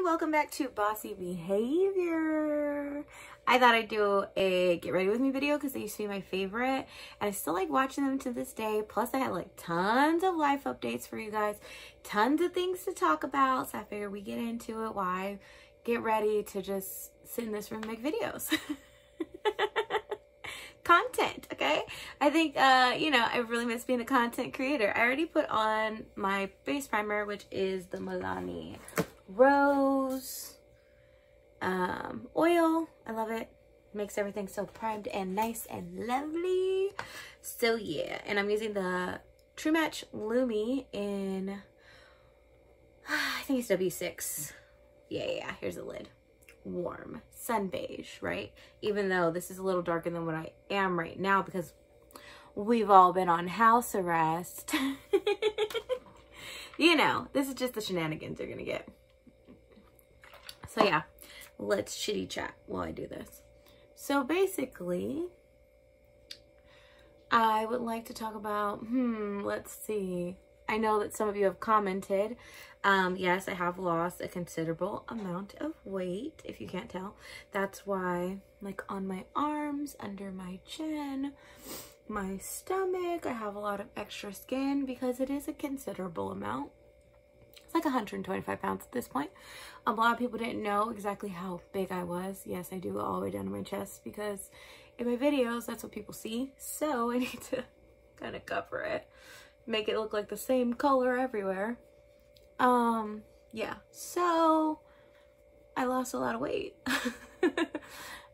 welcome back to Bossy Behavior. I thought I'd do a get ready with me video because they used to be my favorite and I still like watching them to this day. Plus I had like tons of life updates for you guys, tons of things to talk about, so I figured we get into it while I get ready to just sit in this room and make videos. Content, okay? I think you know, I really miss being a content creator. I already put on my base primer, which is the Milani Rose oil. I love it. Makes everything so primed and nice and lovely. So yeah, and I'm using the True Match Lumi in I think it's W6. Yeah, here's the lid. Warm sun beige, right? Even though this is a little darker than what I am right now because we've all been on house arrest. You know, this is just the shenanigans you're gonna get. So yeah, let's chitty chat while I do this. So basically, I would like to talk about, let's see. I know that some of you have commented. Yes, I have lost a considerable amount of weight, if you can't tell. That's why, like on my arms, under my chin, my stomach, I have a lot of extra skin because it is a considerable amount. It's like 125 pounds at this point. A lot of people didn't know exactly how big I was. Yes, I do all the way down to my chest because in my videos, that's what people see. So I need to kind of cover it, make it look like the same color everywhere. Yeah, so I lost a lot of weight.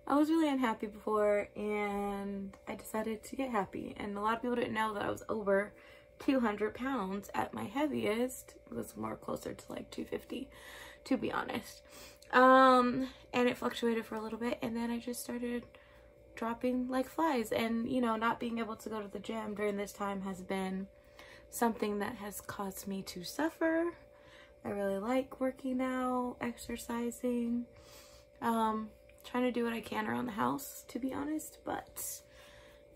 I was really unhappy before and I decided to get happy. And a lot of people didn't know that I was over 200 pounds at my heaviest. It was more closer to like 250, to be honest. And it fluctuated for a little bit and then I just started dropping like flies. And you know, not being able to go to the gym during this time has been something that has caused me to suffer. I really like working out, exercising, trying to do what I can around the house, to be honest, but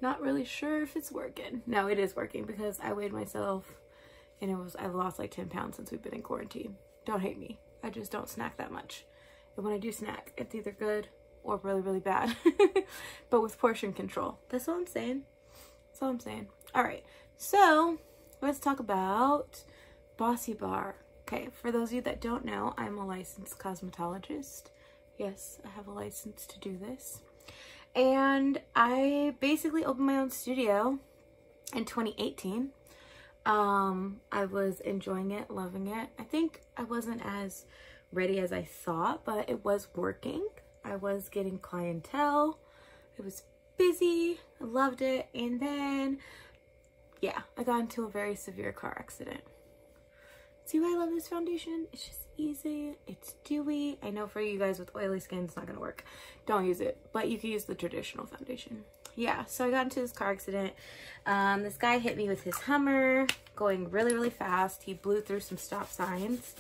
not really sure if it's working. No, it is working because I weighed myself and I've lost like 10 pounds since we've been in quarantine. Don't hate me. I just don't snack that much. And when I do snack, it's either good or really, really bad, but with portion control. That's all I'm saying. That's all I'm saying. All right. So let's talk about Bossy Bar. Okay, for those of you that don't know, I'm a licensed cosmetologist. Yes, I have a license to do this. And I basically opened my own studio in 2018. I was enjoying it, loving it. I think I wasn't as ready as I thought, but it was working. I was getting clientele. It was busy. I loved it. And then, yeah, I got into a very severe car accident. See why I love this foundation? It's just easy. It's dewy. I know for you guys with oily skin, it's not going to work. Don't use it. But you can use the traditional foundation. Yeah, so I got into this car accident. This guy hit me with his Hummer going really, really fast. He blew through some stop signs.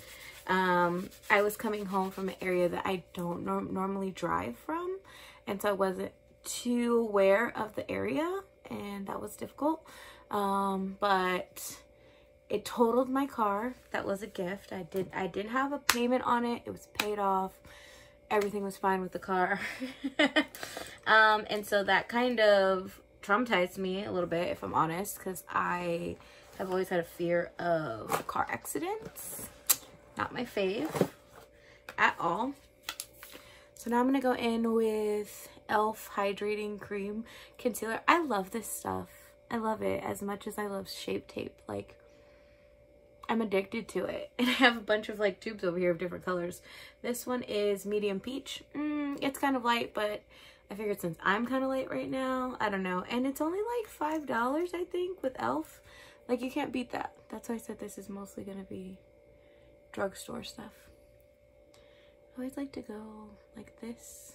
I was coming home from an area that I don't normally drive from. And so I wasn't too aware of the area. And that was difficult. But it totaled my car. That was a gift. I didn't have a payment on it. It was paid off. Everything was fine with the car. And so that kind of traumatized me a little bit, if I'm honest, because I have always had a fear of car accidents. Not my fave at all. So now I'm going to go in with e.l.f. Hydrating Cream Concealer. I love this stuff. I love it as much as I love Shape Tape. Like, I'm addicted to it. And I have a bunch of like tubes over here of different colors. This one is medium peach. It's kind of light, but I figured since I'm kind of light right now, I don't know. And it's only like $5, I think, with e.l.f. Like, you can't beat that. That's why I said this is mostly going to be drugstore stuff. I always like to go like this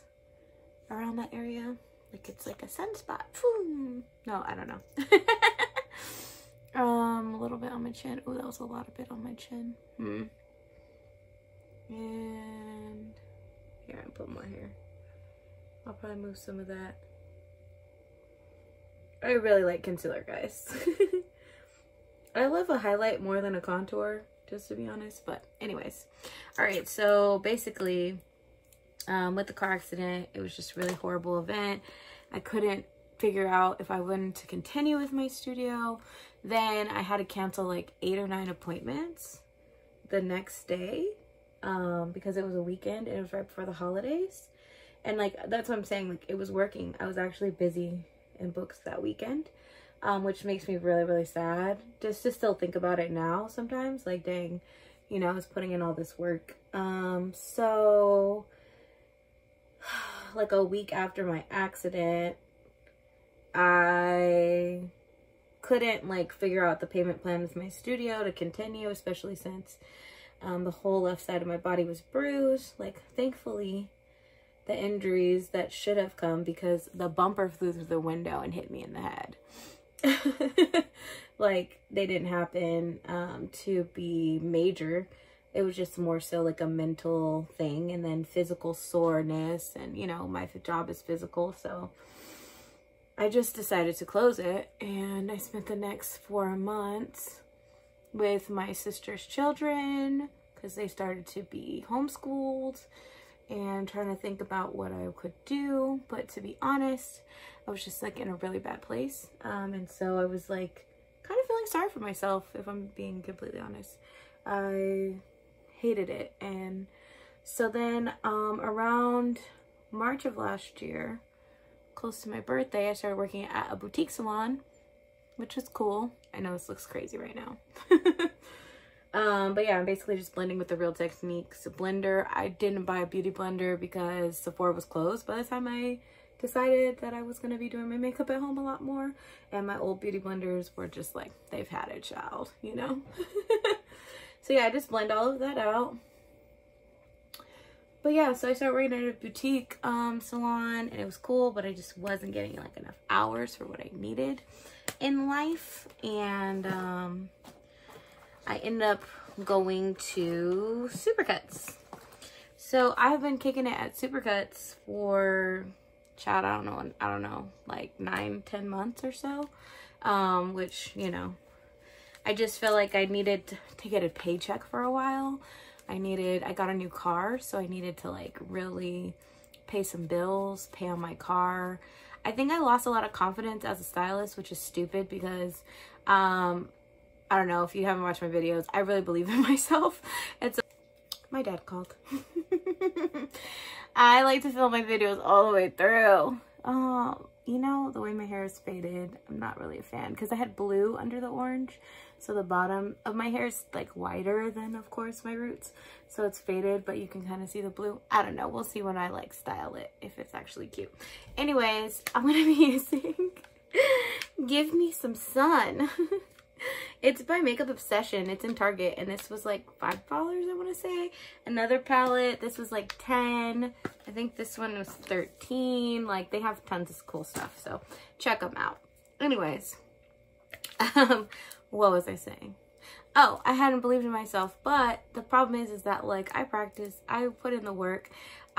around that area. Like it's like a sunspot. No, I don't know. A little bit on my chin. Oh, that was a lot of bit on my chin. And here, I'll put more here. I'll probably move some of that. I really like concealer, guys. I love a highlight more than a contour. just to be honest. But anyways, all right, so basically with the car accident, it was just a really horrible event. I couldn't figure out if I wanted to continue with my studio. Then I had to cancel like 8 or 9 appointments the next day because it was a weekend and it was right before the holidays. And like, that's what I'm saying, like it was working. I was actually busy in books that weekend, which makes me really, really sad just to still think about it now sometimes. Like, dang, you know, I was putting in all this work. So like a week after my accident, I couldn't like figure out the payment plan with my studio to continue, especially since the whole left side of my body was bruised. Like, thankfully, the injuries that should have come, because the bumper flew through the window and hit me in the head. Like, they didn't happen to be major. It was just more so like a mental thing, and then physical soreness, and you know, my job is physical, so I just decided to close it. And I spent the next 4 months with my sister's children because they started to be homeschooled, and trying to think about what I could do. But to be honest, I was just like in a really bad place. And so I was like kind of feeling sorry for myself, if I'm being completely honest. I hated it. And so then around March of last year, close to my birthday, I started working at a boutique salon, which was cool. I know this looks crazy right now. But yeah, I'm basically just blending with the Real Techniques blender. I didn't buy a beauty blender because Sephora was closed by the time I decided that I was going to be doing my makeup at home a lot more. And my old beauty blenders were just like, they've had a child, you know? So yeah, I just blend all of that out. But yeah, so I started working at a boutique salon, and it was cool, but I just wasn't getting like enough hours for what I needed in life. And I ended up going to Supercuts. So I've been kicking it at Supercuts for, child, I don't know, like 9-10 months or so. Which, you know, I just felt like I needed to get a paycheck for a while. I got a new car, so I needed to like really pay some bills, pay on my car. I think I lost a lot of confidence as a stylist, which is stupid because, I don't know if you haven't watched my videos, I really believe in myself. And so my dad called. I like to film my videos all the way through. You know, the way my hair is faded, I'm not really a fan because I had blue under the orange. So the bottom of my hair is like whiter than, of course, my roots. So it's faded, but you can kind of see the blue. I don't know. We'll see when I like style it, if it's actually cute. Anyways, I'm going to be using Give Me Some Sun. It's by Makeup Obsession. It's in Target, and this was like $5, I want to say. Another palette, this was like 10. I think this one was 13. Like, they have tons of cool stuff, so check them out. Anyways, what was I saying? Oh, I hadn't believed in myself, but the problem is that like I practice, I put in the work.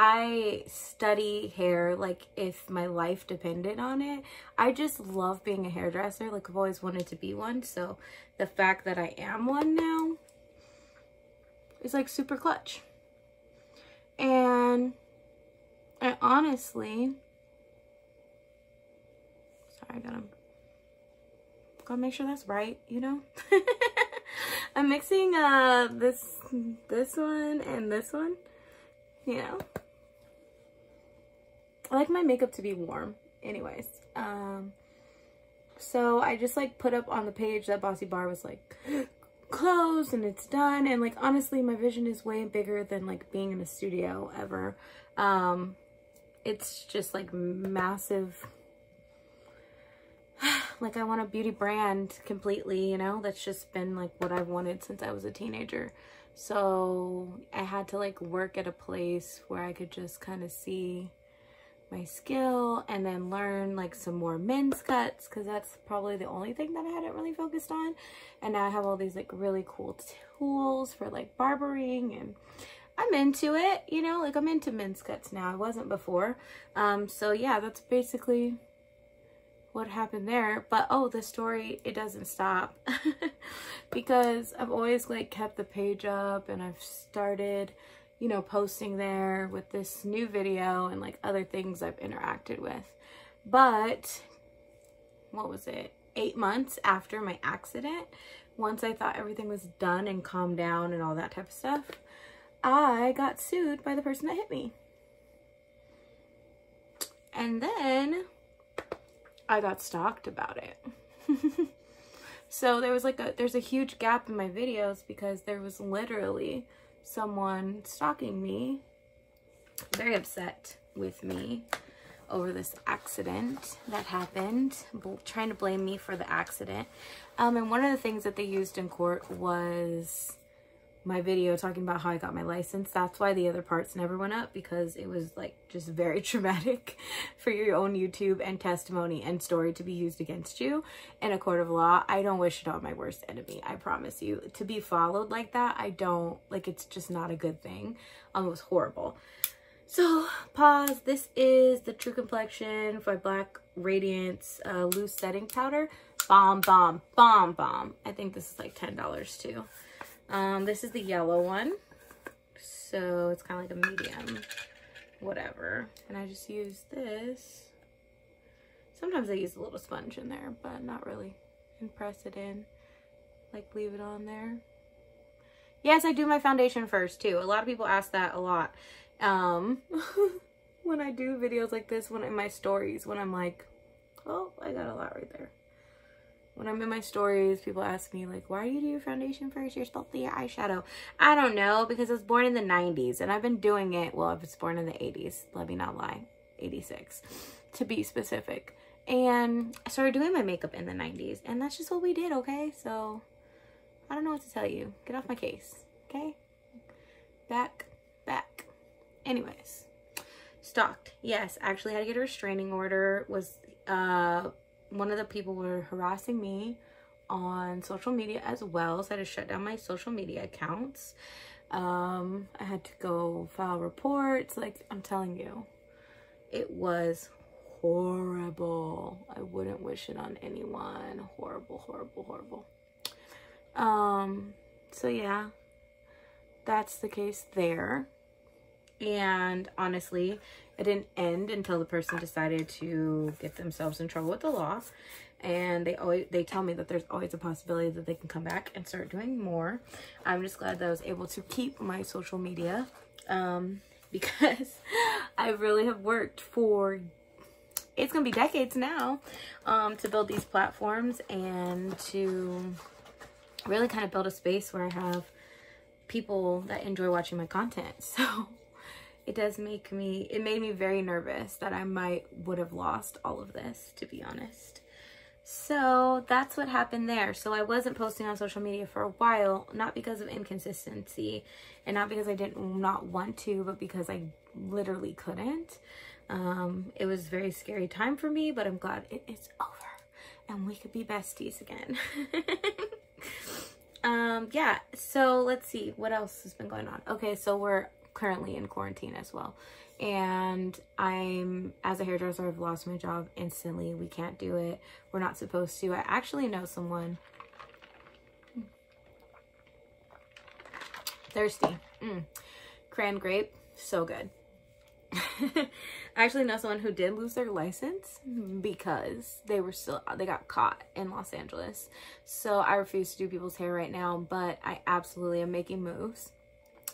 I study hair like if my life depended on it. I just love being a hairdresser. Like, I've always wanted to be one. So the fact that I am one now is like super clutch. And I honestly, sorry, I gotta make sure that's right, you know? I'm mixing this one and this one, you know? I like my makeup to be warm. Anyways, so I just like put up on the page that Bossy Bar was like closed and it's done. And like, honestly, my vision is way bigger than like being in a studio ever. It's just like massive. Like, I want a beauty brand completely, you know? That's just been like what I've wanted since I was a teenager. So I had to like work at a place where I could just kind of see my skill and then learn like some more men's cuts, because that's probably the only thing that I hadn't really focused on. And now I have all these like really cool tools for like barbering, and I'm into it, you know? Like, I'm into men's cuts now. I wasn't before. So yeah, that's basically what happened there. But oh, the story, it doesn't stop. Because I've always like kept the page up, and I've started, you know, posting there with this new video and like other things I've interacted with. But what was it, 8 months after my accident, once I thought everything was done and calmed down and all that type of stuff, I got sued by the person that hit me. And then I got stalked about it. So there was like there's a huge gap in my videos because there was literally someone stalking me, very upset with me over this accident that happened, trying to blame me for the accident. And one of the things that they used in court was my video talking about how I got my license. That's why the other parts never went up, because it was like just very traumatic for your own YouTube and testimony and story to be used against you in a court of law. I don't wish it on my worst enemy, I promise you. To be followed like that, I don't, like, it's just not a good thing. It was horrible. So, pause. This is the True Complexion by Black Radiance loose setting powder. Bomb, bomb, bomb, bomb. I think this is like $10 too. This is the yellow one. So, it's kind of like a medium, whatever. And I just use this. Sometimes I use a little sponge in there, but not really. And press it in. Like, leave it on there. Yes, I do my foundation first too. A lot of people ask that a lot. When I do videos like this, when in my stories, when I'm like, oh, I got a lot right there. When I'm in my stories, people ask me like, why do you do your foundation first? You're supposed to do your eyeshadow. I don't know, because I was born in the 90s and I've been doing it. Well, I was born in the 80s. Let me not lie. 86 to be specific. And I started doing my makeup in the 90s, and that's just what we did, okay? So I don't know what to tell you. Get off my case, okay? Back. Anyways, stalked. Yes, I actually had to get a restraining order. Was one of the people were harassing me on social media as well, so I had to shut down my social media accounts. I had to go file reports. Like, I'm telling you, it was horrible. I wouldn't wish it on anyone. Horrible, horrible, horrible. So yeah, that's the case there. And honestly, it didn't end until the person decided to get themselves in trouble with the law. And they tell me that there's always a possibility that they can come back and start doing more. I'm just glad that I was able to keep my social media, because I really have worked for, it's gonna be decades now, to build these platforms and to really kind of build a space where I have people that enjoy watching my content. So it made me very nervous that I would have lost all of this, to be honest. So that's what happened there. So I wasn't posting on social media for a while, not because of inconsistency and not because I not want to, but because I literally couldn't. It was a very scary time for me, but I'm glad it is over and we could be besties again. Yeah, so let's see what else has been going on. Okay, so we're currently in quarantine as well, and as a hairdresser, I've lost my job instantly. We can't do it. We're not supposed to. I actually know someone. Thirsty. Cran grape, so good. I actually know someone who did lose their license because they got caught in Los Angeles. So I refuse to do people's hair right now, but I absolutely am making moves,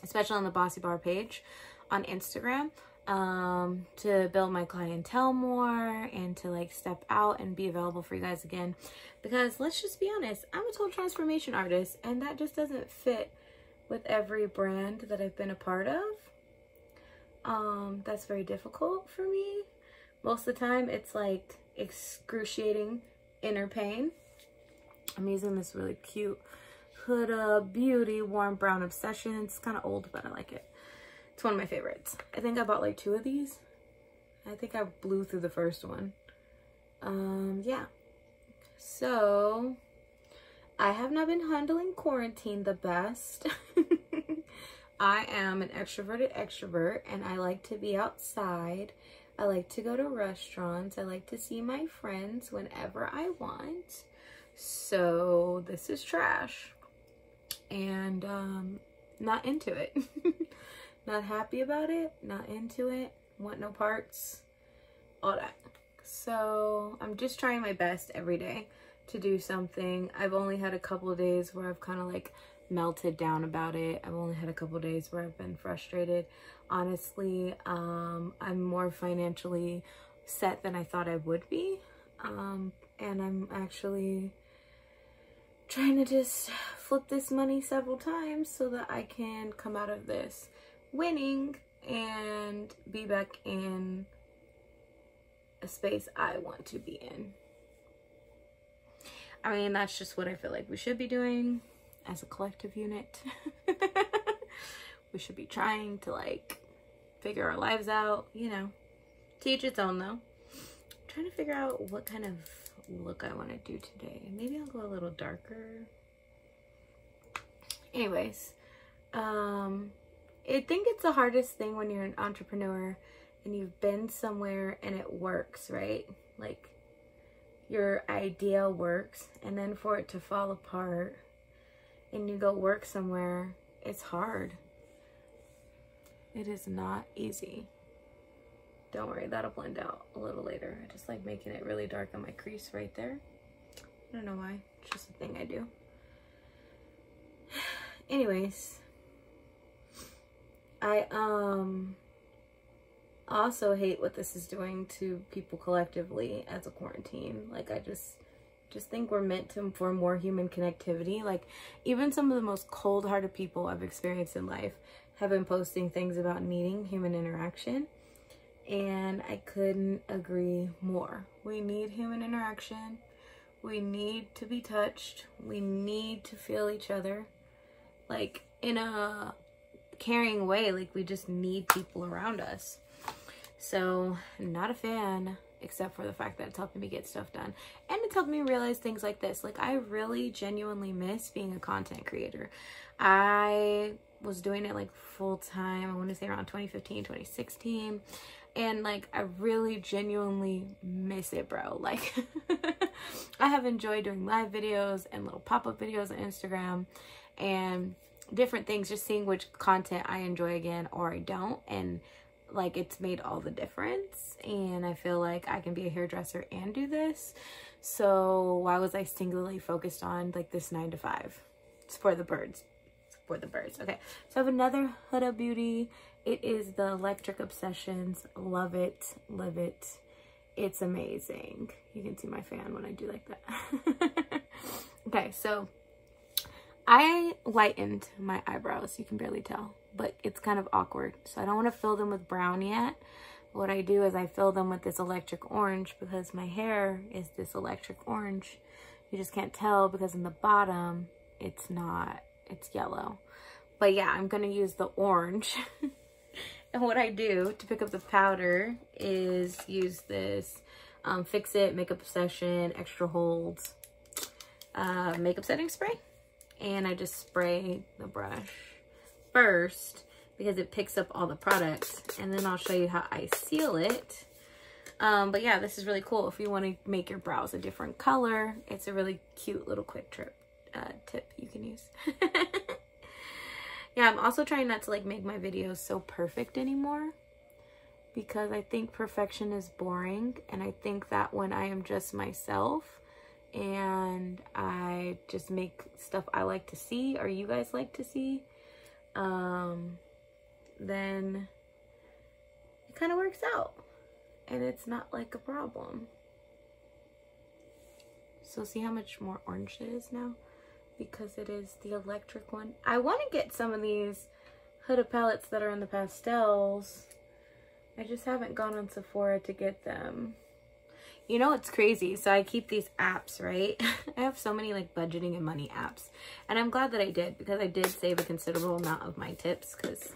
especially on the Bossy Bar page on Instagram, to build my clientele more and to like step out and be available for you guys again. Because let's just be honest, I'm a total transformation artist, and that just doesn't fit with every brand that I've been a part of. That's very difficult for me. Most of the time it's like excruciating inner pain. I'm using this really cute Huda Beauty Warm Brown Obsession. It's kind of old, but I like it. It's one of my favorites. I think I bought like 2 of these. I think I blew through the first one. Yeah. So I have not been handling quarantine the best. I am an extroverted extrovert, and I like to be outside. I like to go to restaurants. I like to see my friends whenever I want. So this is trash. And not into it. Not happy about it. Not into it. Want no parts. All that. So I'm just trying my best every day to do something. I've only had a couple of days where I've kind of like melted down about it. I've only had a couple of days where I've been frustrated. Honestly, I'm more financially set than I thought I would be. And I'm actually trying to just flip this money several times so that I can come out of this winning and be back in a space I want to be in. I mean, that's just what I feel like we should be doing as a collective unit. We should be trying to like figure our lives out, you know, to each its own though. I'm trying to figure out what kind of look I want to do today. Maybe I'll go a little darker. Anyways, I think it's the hardest thing when you're an entrepreneur and you've been somewhere and it works, right? Like your idea works, and then for it to fall apart and you go work somewhere, it's hard. It is not easy. Don't worry, that'll blend out a little later. I just like making it really dark on my crease right there. I don't know why, it's just a thing I do. Anyways, I also hate what this is doing to people collectively as a quarantine. Like I just think we're meant to for more human connectivity. Like even some of the most cold-hearted people I've experienced in life have been posting things about needing human interaction, and I couldn't agree more. We need human interaction. We need to be touched. We need to feel each other, like in a caring way. Like we just need people around us. So not a fan, except for the fact that it's helping me get stuff done, and it's helped me realize things like this. Like I really genuinely miss being a content creator. I was doing it like full time, I want to say around 2015, 2016. And like, I really genuinely miss it, bro. Like, I have enjoyed doing live videos and little pop-up videos on Instagram and different things, just seeing which content I enjoy again or I don't. And like, it's made all the difference. And I feel like I can be a hairdresser and do this. So why was I singularly focused on like this 9 to 5? It's for the birds. For the birds. Okay, so I have another Huda Beauty. It is the Electric Obsessions. Love it, live it. It's amazing. You can see my fan when I do like that. Okay, so I lightened my eyebrows. You can barely tell, but it's kind of awkward. So I don't want to fill them with brown yet. What I do is I fill them with this electric orange because my hair is this electric orange. You just can't tell because in the bottom, it's not. It's yellow. But yeah, I'm gonna use the orange. And what I do to pick up the powder is use this Fix It Makeup Obsession Extra Holds makeup setting spray. And I just spray the brush first because it picks up all the products, and then I'll show you how I seal it. But yeah, this is really cool if you want to make your brows a different color. It's a really cute little quick tip you can use. Yeah, I'm also trying not to like make my videos so perfect anymore, because I think perfection is boring, and I think that when I am just myself and I just make stuff I like to see or you guys like to see, then it kind of works out and it's not like a problem. So see how much more orange it is now? Because it is the electric one. I want to get some of these Huda palettes that are in the pastels. I just haven't gone on Sephora to get them. You know, it's crazy. So I keep these apps, right? I have so many like budgeting and money apps. And I'm glad that I did, because I did save a considerable amount of my tips, because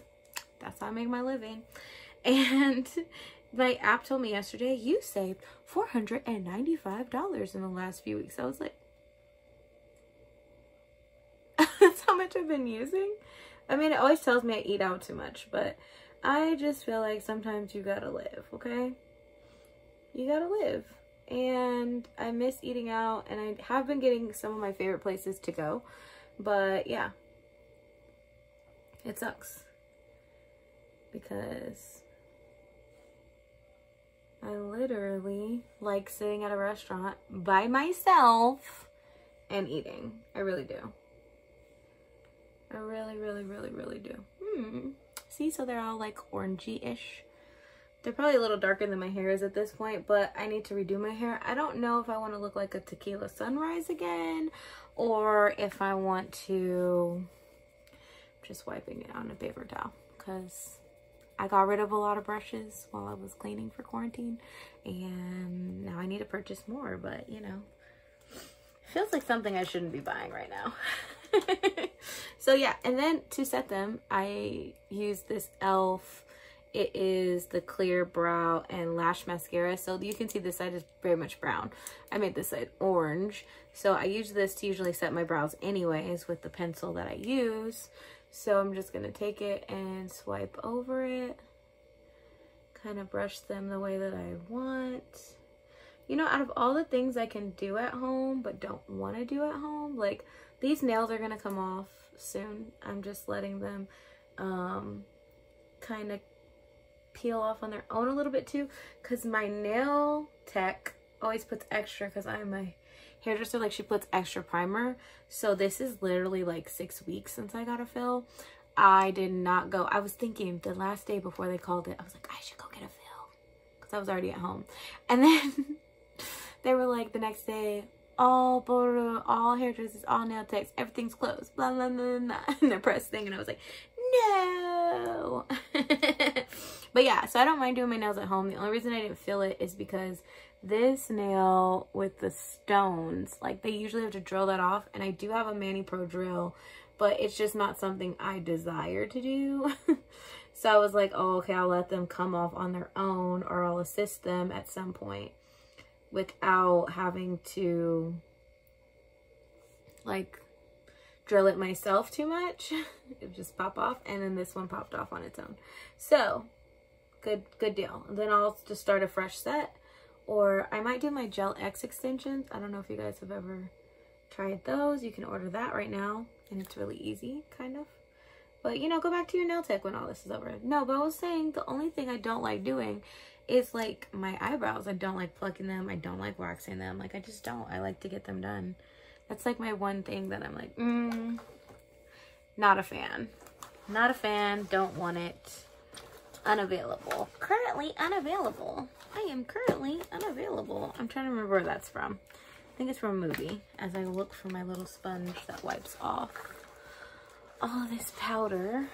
that's how I make my living. And my app told me yesterday, you saved $495 in the last few weeks. I was like, that's how much I've been using? I mean, it always tells me I eat out too much, but I just feel like sometimes you gotta live, okay? you gotta live. And I miss eating out, and I have been getting some of my favorite places to go, but yeah, it sucks because I literally like sitting at a restaurant by myself and eating. I really do. I really, really, really, really do. See, so they're all like orangey-ish. They're probably a little darker than my hair is at this point, but I need to redo my hair. I don't know if I want to look like a tequila sunrise again, or if I want to, just wiping it on a paper towel, because I got rid of a lot of brushes while I was cleaning for quarantine, and now I need to purchase more, but you know, feels like something I shouldn't be buying right now. So yeah, and then to set them, I use this e.l.f. It is the clear brow and lash mascara. So you can see this side is very much brown. I made this side orange. So I use this to usually set my brows anyways with the pencil that I use. So I'm just going to take it and swipe over it. Kind of brush them the way that I want. You know, out of all the things I can do at home but don't want to do at home, like these nails are going to come off soon. I'm just letting them kind of peel off on their own a little bit too, because my nail tech always puts extra, because I'm a hairdresser, like she puts extra primer. So this is literally like 6 weeks since I got a fill. I did not go. I was thinking the last day before they called it, I was like, I should go get a fill, because I was already at home. And then they were like the next day, all hairdressers, all nail techs, everything's closed, blah blah blah blah, and the press thing, and I was like, no. But yeah, so I don't mind doing my nails at home. The only reason I didn't feel it is because this nail with the stones, like they usually have to drill that off, and I do have a Mani Pro drill, but it's just not something I desire to do. So I was like, oh, okay, I'll let them come off on their own, or I'll assist them at some point without having to like drill it myself too much. It would just pop off, and then this one popped off on its own. So good deal. And then I'll just start a fresh set, or I might do my Gel X extensions. I don't know if you guys have ever tried those. You can order that right now, and it's really easy, kind of. But you know, go back to your nail tech when all this is over. No, but I was saying the only thing I don't like doing is like my eyebrows. I don't like plucking them. I don't like waxing them. Like I just don't. I like to get them done. That's like my one thing that I'm like, not a fan. Not a fan. Don't want it. Unavailable. Currently unavailable. I am currently unavailable. I'm trying to remember where that's from. I think it's from a movie, as I look for my little sponge that wipes off all this powder.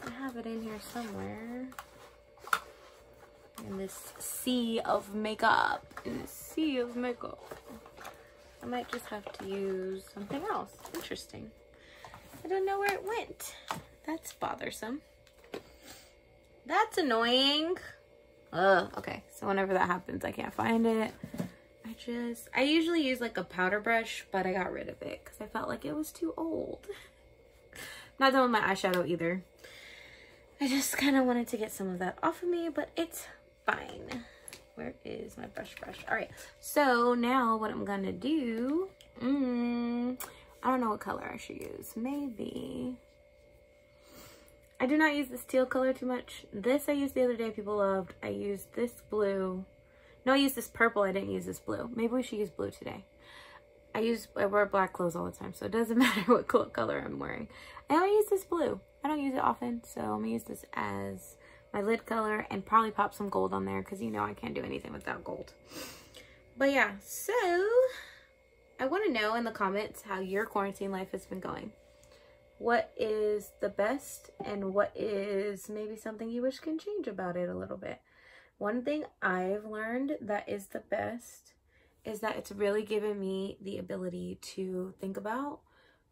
I have it in here somewhere. In this sea of makeup. In this sea of makeup. I might just have to use something else. Interesting. I don't know where it went. That's bothersome. That's annoying. Ugh, okay. So whenever that happens, I can't find it. I usually use like a powder brush, but I got rid of it because I felt like it was too old. Not done with my eyeshadow either. I just kind of wanted to get some of that off of me, but it's fine. Where is my brush? All right. So now what I'm gonna do, I don't know what color I should use. Maybe. I do not use this teal color too much. This I used the other day, people loved. I used this blue. No, I used this purple. I didn't use this blue. Maybe we should use blue today. I wear black clothes all the time, so it doesn't matter what color I'm wearing. I only use this blue. I don't use it often, so I'm gonna use this as my lid color and probably pop some gold on there, because you know I can't do anything without gold. But yeah, so I want to know in the comments how your quarantine life has been going. What is the best, and what is maybe something you wish can change about it a little bit? One thing I've learned that is the best is that it's really given me the ability to think about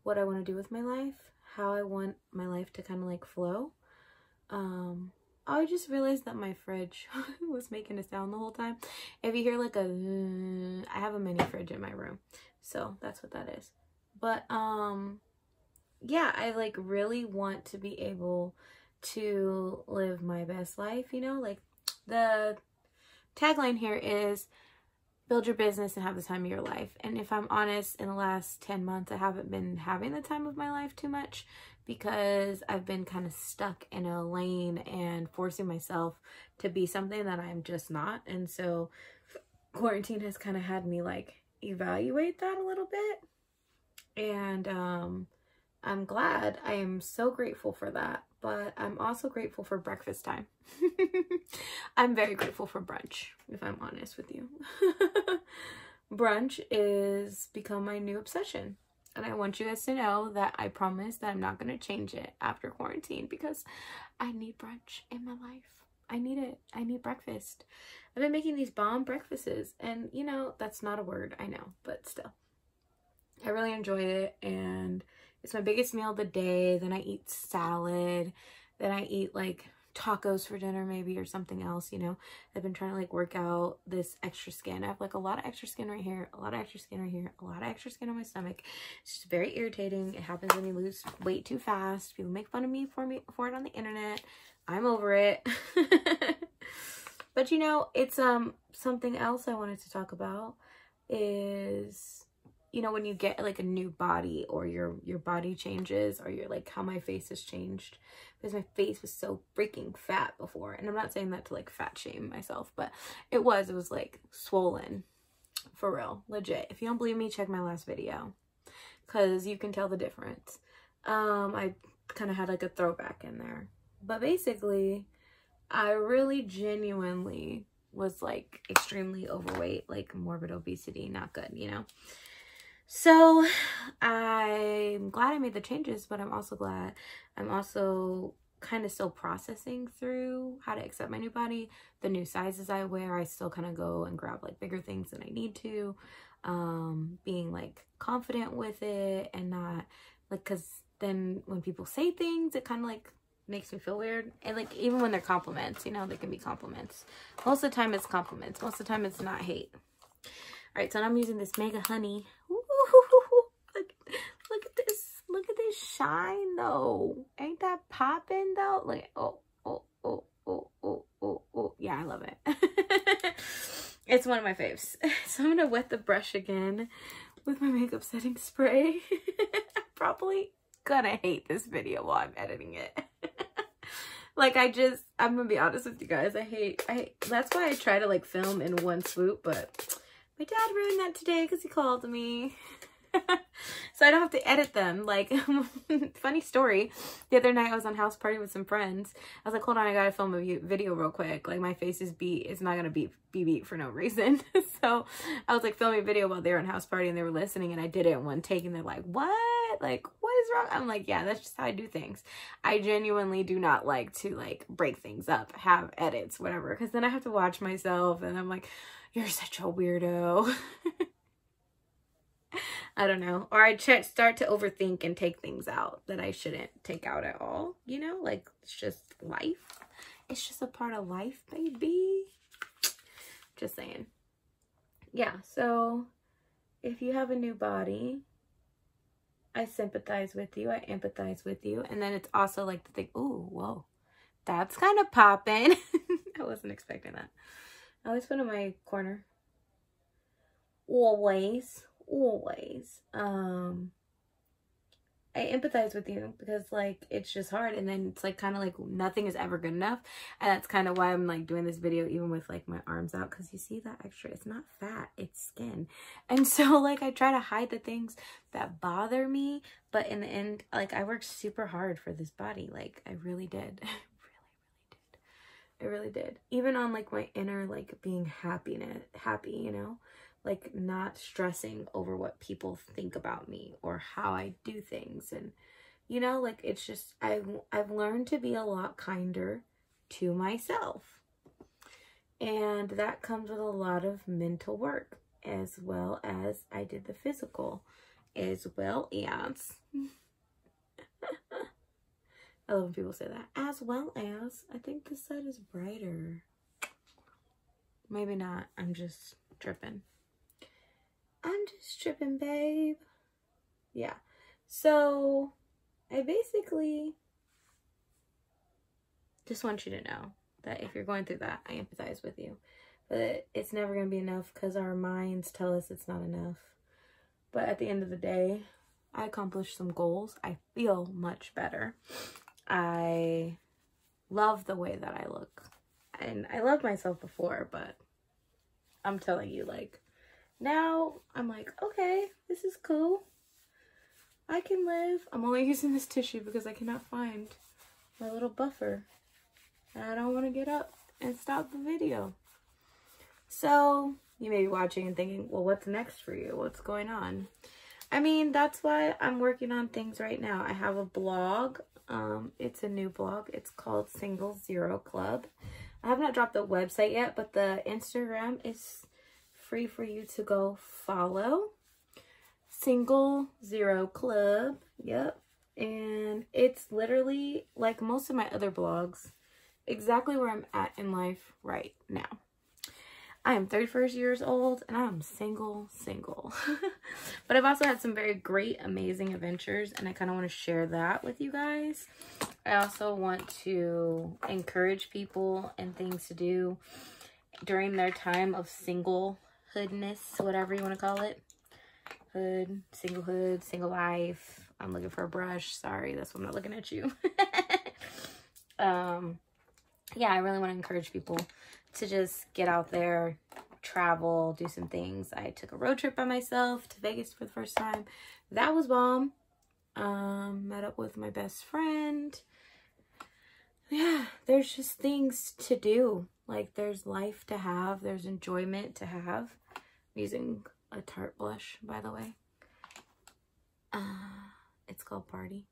what I want to do with my life, how I want my life to kind of like flow. I just realized that my fridge was making a sound the whole time. If you hear like a, I have a mini fridge in my room, so that's what that is. But yeah, I like really want to be able to live my best life, you know, like The tagline here is build your business and have the time of your life. And if I'm honest, in the last 10 months, I haven't been having the time of my life too much because I've been kind of stuck in a lane and forcing myself to be something that I'm just not. And so quarantine has kind of had me like evaluate that a little bit. And I'm glad. I am so grateful for that. But I'm also grateful for breakfast time. I'm very grateful for brunch, if I'm honest with you. Brunch is become my new obsession. And I want you guys to know that I promise that I'm not going to change it after quarantine because I need brunch in my life. I need it. I need breakfast. I've been making these bomb breakfasts and, you know, that's not a word, I know, but still. I really enjoy it and it's my biggest meal of the day. Then I eat salad. Then I eat like tacos for dinner maybe or something else, you know. I've been trying to like work out this extra skin. I have like a lot of extra skin right here, a lot of extra skin right here, a lot of extra skin on my stomach. It's just very irritating. It happens when you lose weight too fast. People make fun of me for it on the internet. I'm over it. But you know, it's something else I wanted to talk about is, you know, when you get like a new body or your body changes or you're like how my face has changed because my face was so freaking fat before. And I'm not saying that to like fat shame myself, but it was like swollen for real, legit. If you don't believe me, check my last video because you can tell the difference. I kind of had like a throwback in there, but basically I really genuinely was like extremely overweight, like morbid obesity, not good, you know? So I'm glad I made the changes, but I'm also glad I'm also kind of still processing through how to accept my new body, the new sizes I wear. I still kind of go and grab like bigger things than I need to, being like confident with it and not like, cause then when people say things, it kind of like makes me feel weird. And like, even when they're compliments, you know, they can be compliments. Most of the time it's compliments. Most of the time it's not hate. All right, so now I'm using this Mega Honey. Ooh, look at this. Look at this shine, though. Ain't that popping, though? Like, oh. Yeah, I love it. It's one of my faves. So I'm going to wet the brush again with my makeup setting spray. I'm probably going to hate this video while I'm editing it. Like, I'm going to be honest with you guys. I hate, that's why I try to, like, film in one swoop, but my dad ruined that today because he called me. So I don't have to edit them. Like, funny story. The other night I was on house party with some friends. I was like, hold on, I gotta film a video real quick. Like, my face is beat. It's not gonna be beat for no reason. So I was like filming a video while they were on house party and they were listening and I did it in one take and they're like, what? Like, what is wrong? I'm like, yeah, that's just how I do things. I genuinely do not like to like break things up, have edits, whatever. Because then I have to watch myself and I'm like, you're such a weirdo. I don't know. Or I start to overthink and take things out that I shouldn't take out at all. You know, like, it's just life. It's just a part of life, baby. Just saying. Yeah, so if you have a new body, I sympathize with you. I empathize with you. And then it's also like the thing, ooh, whoa, that's kind of popping. I wasn't expecting that. I always put in my corner. Always. I empathize with you because like it's just hard and then it's like kind of like nothing is ever good enough, and that's kind of why I'm like doing this video even with like my arms out, because you see that extra, it's not fat, it's skin. And so like I try to hide the things that bother me, but in the end, like, I worked super hard for this body. Like, I really did. I really did. Even on like my inner, like, being happy, you know, like not stressing over what people think about me or how I do things. And, you know, like, it's just, I've learned to be a lot kinder to myself. And that comes with a lot of mental work, as well as I did the physical, as well as, I love when people say that, as well as, I think this side is brighter. Maybe not, I'm just tripping. I'm just tripping, babe. Yeah. So I basically just want you to know that if you're going through that, I empathize with you. But it's never going to be enough because our minds tell us it's not enough. But at the end of the day, I accomplished some goals. I feel much better. I love the way that I look. And I loved myself before, but I'm telling you, like, now I'm like, okay, this is cool. I can live. I'm only using this tissue because I cannot find my little buffer. And I don't want to get up and stop the video. So you may be watching and thinking, well, what's next for you? What's going on? I mean, that's why I'm working on things right now. I have a blog. It's a new blog. It's called Single Zero Club. I have not dropped the website yet, but the Instagram is free for you to go follow. Single Zero Club. Yep. And it's literally like most of my other blogs, exactly where I'm at in life right now. I am 31 years old and I'm single. But I've also had some very great, amazing adventures, and I kind of want to share that with you guys. I also want to encourage people and things to do during their time of singlehoodness, whatever you want to call it. Singlehood, single life. I'm looking for a brush. Sorry, that's why I'm not looking at you. Yeah, I really want to encourage people to just get out there, travel, do some things. I took a road trip by myself to Vegas for the first time. That was bomb. Met up with my best friend. Yeah, there's just things to do. Like, there's life to have. There's enjoyment to have. I'm using a Tarte blush, by the way. It's called Party.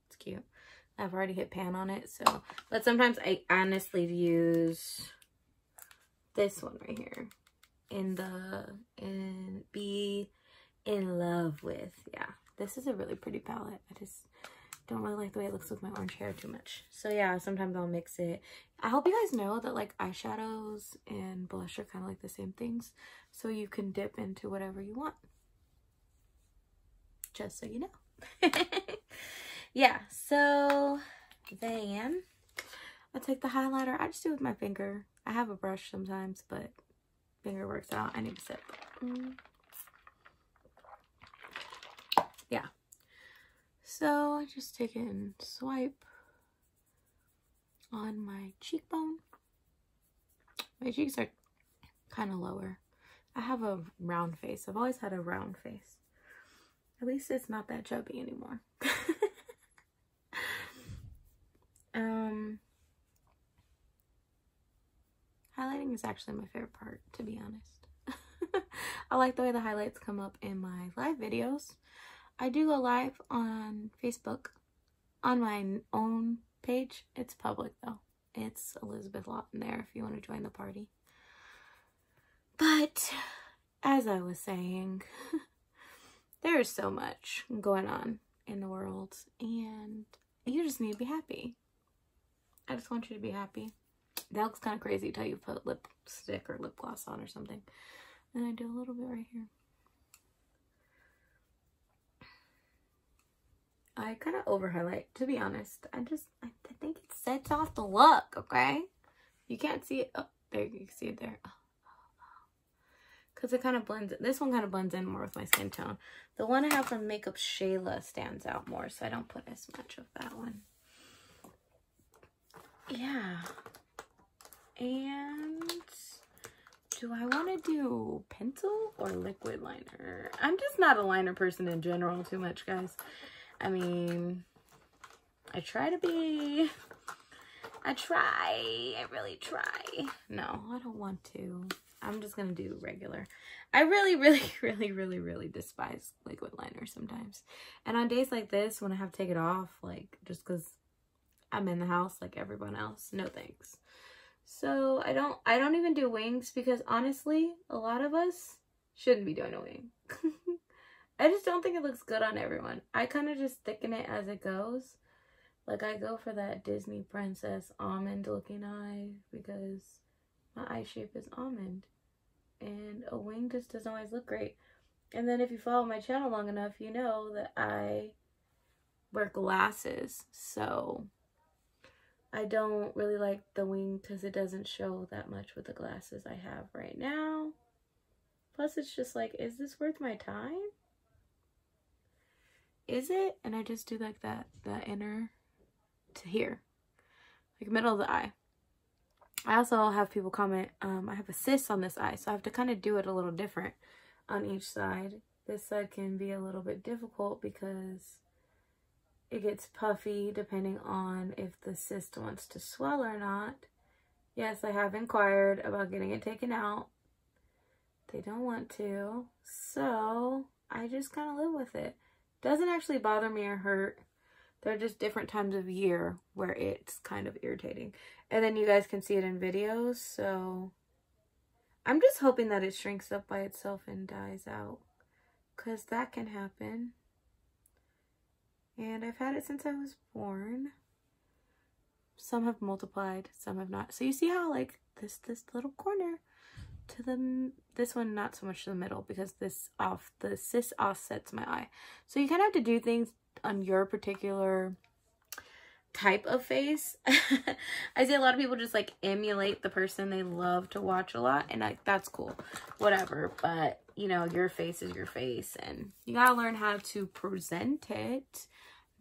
It's cute. I've already hit pan on it, so. But sometimes I honestly use this one right here. Be in love with. Yeah, this is a really pretty palette. I just don't really like the way it looks with my orange hair too much. So yeah, sometimes I'll mix it. I hope you guys know that like eyeshadows and blush are kind of like the same things. So you can dip into whatever you want. Just so you know. Yeah, so then I'll take the highlighter. I just do it with my finger. I have a brush sometimes, but finger works out. I need to sip. Yeah. So I just take it and swipe on my cheekbone. My cheeks are kind of lower. I have a round face. I've always had a round face. At least it's not that chubby anymore. Highlighting is actually my favorite part, to be honest. I like the way the highlights come up in my live videos. I do go live on Facebook on my own page. It's public though. It's Elizabeth Lawton there if you want to join the party. But as I was saying, there is so much going on in the world and you just need to be happy. I just want you to be happy. That looks kind of crazy till you put lipstick or lip gloss on or something. And I do a little bit right here. I kind of over highlight, to be honest. I think it sets off the look, okay? You can't see it. Oh, there, you can see it there. Because it kind of blends, this one kind of blends in more with my skin tone. The one I have from Makeup Shayla stands out more, so I don't put as much of that one. Yeah. And do I want to do pencil or liquid liner? I'm just not a liner person in general too much, guys. I mean, I try to be. I really try. No, I don't want to. I'm just going to do regular. I really despise liquid liner sometimes. And on days like this, when I have to take it off, like, just because I'm in the house like everyone else, no thanks. So I don't even do wings because honestly, a lot of us shouldn't be doing a wing. I just don't think it looks good on everyone. I kind of just thicken it as it goes. Like, I go for that Disney princess almond looking eye because my eye shape is almond. And a wing just doesn't always look great. And then if you follow my channel long enough, you know that I wear glasses. So I don't really like the wing because it doesn't show that much with the glasses I have right now. Plus, it's just like, is this worth my time? Is it? And I just do like that, the inner to here, like middle of the eye. I also have people comment, I have a cyst on this eye, so I have to kind of do it a little different on each side. This side can be a little bit difficult because it gets puffy depending on if the cyst wants to swell or not. Yes, I have inquired about getting it taken out. They don't want to, so I just kind of live with it. Doesn't actually bother me or hurt. They're just different times of year where it's kind of irritating. And then you guys can see it in videos, so I'm just hoping that it shrinks up by itself and dies out, because that can happen. And I've had it since I was born. Some have multiplied, some have not. So you see how like this little corner to this one, not so much to the middle, because the cyst offsets my eye. So you kind of have to do things on your particular type of face. I see a lot of people just like emulate the person they love to watch a lot, and like that's cool, whatever, but you know, your face is your face and you gotta learn how to present it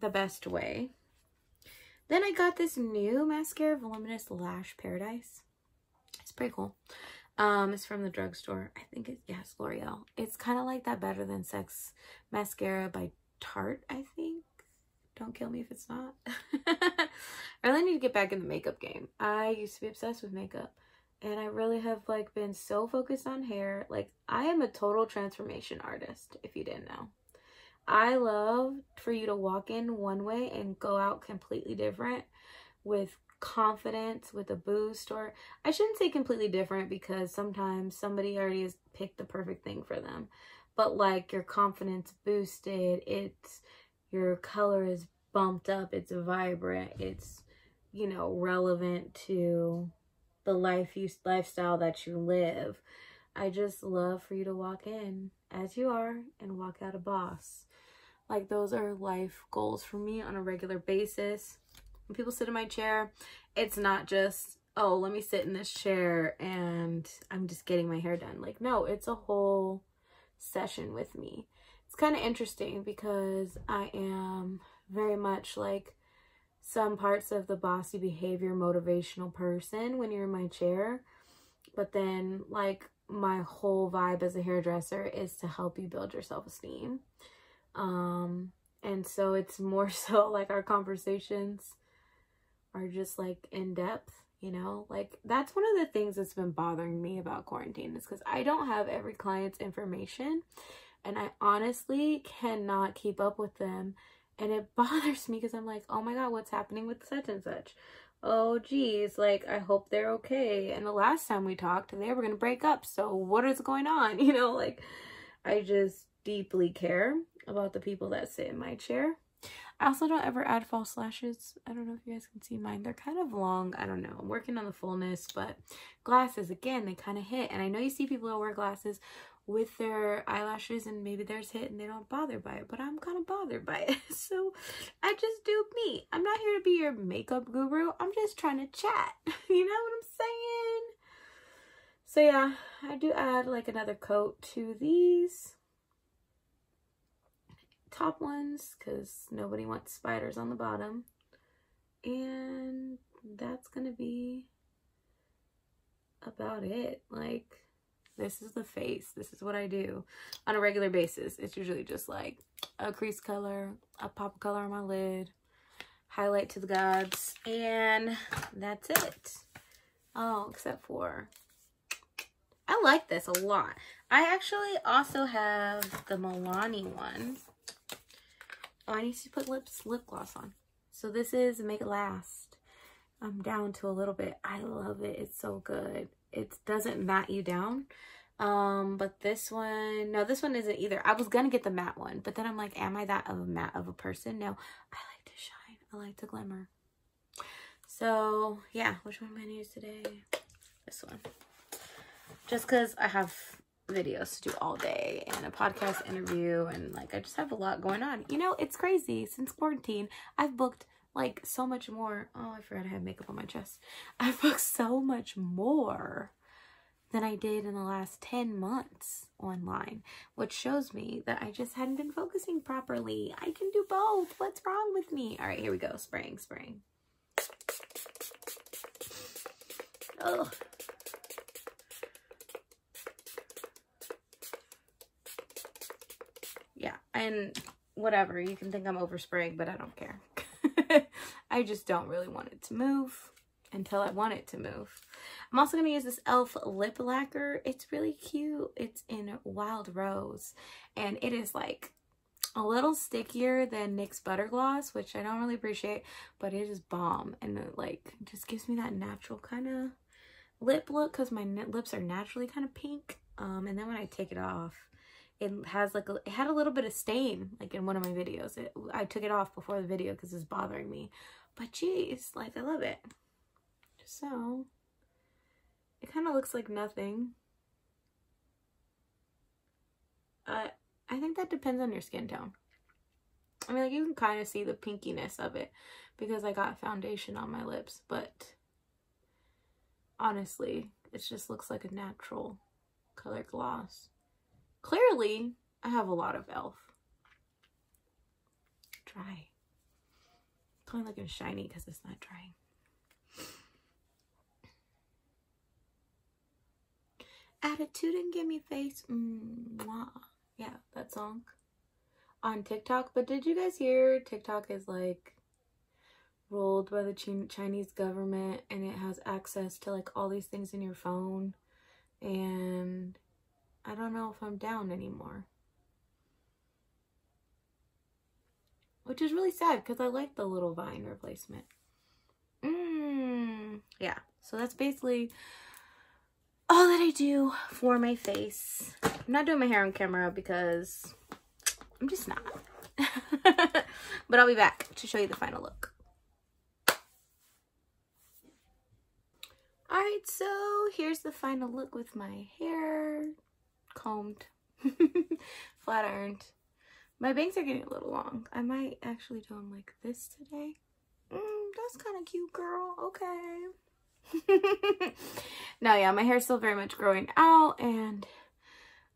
the best way. Then I got this new mascara, Voluminous Lash Paradise. It's pretty cool. It's from the drugstore. I think it's, yeah, it's L'Oreal. It's kind of like that Better Than Sex mascara by Tarte, I think. Don't kill me if it's not. I really need to get back in the makeup game. I used to be obsessed with makeup, and I really have like been so focused on hair. Like, I am a total transformation artist, if you didn't know. I love for you to walk in one way and go out completely different, with confidence, with a boost. Or I shouldn't say completely different, because sometimes somebody already has picked the perfect thing for them, but like your confidence boosted, it's, your color is bumped up, it's vibrant, it's, you know, relevant to the lifestyle that you live. I just love for you to walk in as you are and walk out a boss. Like, those are life goals for me on a regular basis. When people sit in my chair, it's not just, oh, let me sit in this chair and I'm just getting my hair done. Like, no, it's a whole session with me. It's kind of interesting because I am very much like some parts of the bossy behavior motivational person when you're in my chair, but then like my whole vibe as a hairdresser is to help you build your self-esteem. And so it's more so like our conversations are just like in depth, you know. Like, that's one of the things that's been bothering me about quarantine, is because I don't have every client's information, and I honestly cannot keep up with them. And it bothers me because I'm like, oh my God, what's happening with such and such? Oh geez, like, I hope they're okay. And the last time we talked, they were going to break up. So what is going on? You know, like, I just deeply care about the people that sit in my chair. I also don't ever add false lashes. I don't know if you guys can see mine. They're kind of long. I don't know. I'm working on the fullness, but glasses, again, they kind of hit. And I know you see people that wear glasses with their eyelashes and maybe theirs hit and they don't bother by it, but I'm kind of bothered by it. So I just do me. I'm not here to be your makeup guru. I'm just trying to chat. You know what I'm saying? So yeah, I do add like another coat to these top ones because nobody wants spiders on the bottom. And that's gonna be about it. Like, this is the face. This is what I do on a regular basis. It's usually just like a crease color, a pop of color on my lid, highlight to the gods, and that's it. Oh, except for, I like this a lot. I actually also have the Milani one. Oh, I need to put lip gloss on. So this is Make It Last. I'm down to a little bit. I love it. It's so good. It doesn't matte you down. But this one, no, this one isn't either. I was gonna get the matte one, but then I'm like, am I that of a matte of a person? No, I like to shine. I like to glimmer. So yeah, which one am I gonna use today? This one. Just because I have videos to do all day and a podcast interview, and like I just have a lot going on. You know, it's crazy. Since quarantine, I've booked like so much more. Oh, I forgot I had makeup on my chest. I've booked so much more than I did in the last 10 months online, which shows me that I just hadn't been focusing properly. I can do both. What's wrong with me? All right, here we go. Spraying. Ugh. Yeah, and whatever. You can think I'm overspraying, but I don't care. I just don't really want it to move until I want it to move. I'm also going to use this e.l.f. lip lacquer. It's really cute. It's in Wild Rose, and it is like a little stickier than NYX Butter Gloss, which I don't really appreciate, but it is bomb, and it like just gives me that natural kind of lip look because my lips are naturally kind of pink. And then when I take it off, it has like it had a little bit of stain like in one of my videos. I took it off before the video because it's bothering me, but geez, like I love it. So it kind of looks like nothing. I think that depends on your skin tone. I mean, like you can kind of see the pinkiness of it because I got foundation on my lips, but honestly, it just looks like a natural color gloss. Clearly, I have a lot of e.l.f. Dry. It's only looking shiny because it's not drying. Attitude and gimme face. Mwah. Yeah, that song on TikTok. But did you guys hear TikTok is like ruled by the Chinese government, and it has access to like all these things in your phone, and I don't know if I'm down anymore, which is really sad because I like the little Vine replacement. Yeah, so that's basically all that I do for my face. I'm not doing my hair on camera because I'm just not. But I'll be back to show you the final look. Alright, so here's the final look with my hair combed, flat ironed. My bangs are getting a little long. I might actually do them like this today. That's kind of cute, girl. Okay. No, yeah, my hair's still very much growing out, and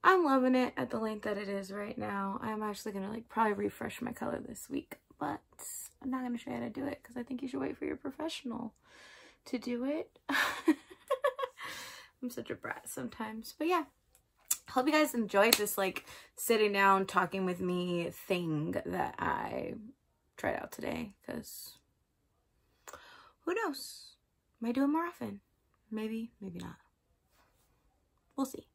I'm loving it at the length that it is right now. I'm actually gonna like probably refresh my color this week, but I'm not gonna show you how to do it because I think you should wait for your professional to do it. I'm such a brat sometimes, but yeah. Hope you guys enjoyed this like sitting down talking with me thing that I tried out today, because who knows, might do it more often, maybe not, we'll see.